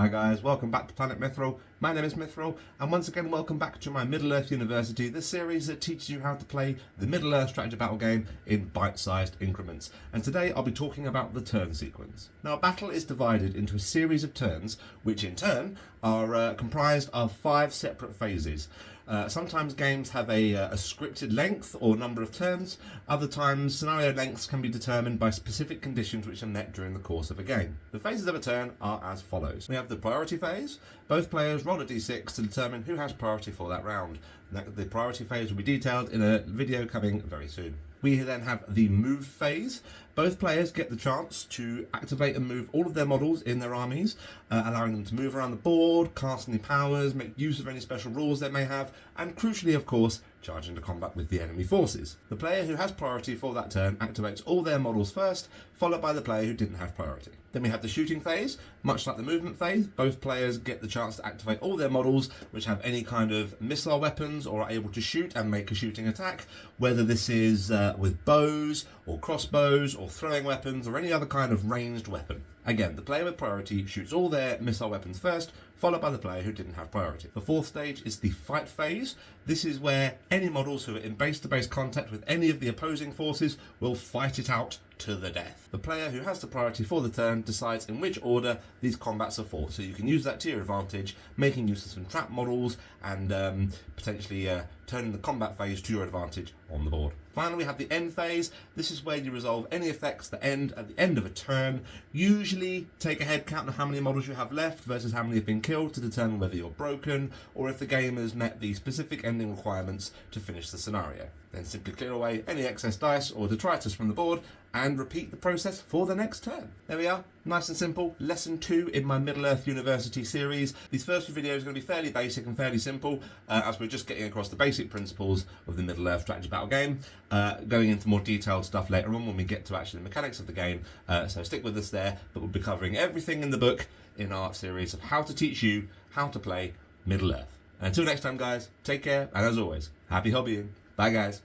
Hi guys, welcome back to Planet Mithril. My name is Mithril, and once again welcome back to my Middle-earth University, the series that teaches you how to play the Middle-earth strategy battle game in bite-sized increments. And today I'll be talking about the turn sequence. Now, a battle is divided into a series of turns, which in turn are comprised of 5 separate phases. Sometimes games have a scripted length or number of turns. Other times, scenario lengths can be determined by specific conditions which are met during the course of a game. The phases of a turn are as follows. We have the priority phase. Both players roll a d6 to determine who has priority for that round. The priority phase will be detailed in a video coming very soon. We then have the move phase. Both players get the chance to activate and move all of their models in their armies, allowing them to move around the board, cast any powers, make use of any special rules they may have, and crucially, of course, charge into combat with the enemy forces. The player who has priority for that turn activates all their models first, followed by the player who didn't have priority. Then we have the shooting phase. Much like the movement phase, both players get the chance to activate all their models which have any kind of missile weapons or are able to shoot and make a shooting attack, whether this is with bows or crossbows or throwing weapons or any other kind of ranged weapon. Again, the player with priority shoots all their missile weapons first, followed by the player who didn't have priority. The fourth stage is the fight phase. This is where any models who are in base-to-base contact with any of the opposing forces will fight it out to the death. The player who has the priority for the turn decides in which order these combats are fought, so you can use that to your advantage, making use of some trap models and potentially turning the combat phase to your advantage on the board. Finally, we have the end phase. This is where you resolve any effects that end at the end of a turn. Usually take a head count of how many models you have left versus how many have been killed to determine whether you're broken or if the game has met the specific ending requirements to finish the scenario. Then simply clear away any excess dice or detritus from the board and repeat the process for the next turn. There we are, nice and simple. Lesson 2 in my Middle-earth University series. These first few videos are going to be fairly basic and fairly simple as we're just getting across the basic principles of the Middle-earth strategy battle game, going into more detailed stuff later on when we get to actually the mechanics of the game, so stick with us there, but we'll be covering everything in the book in our series of how to teach you how to play Middle-earth. Until next time guys, take care, and as always, happy hobbying. Bye guys.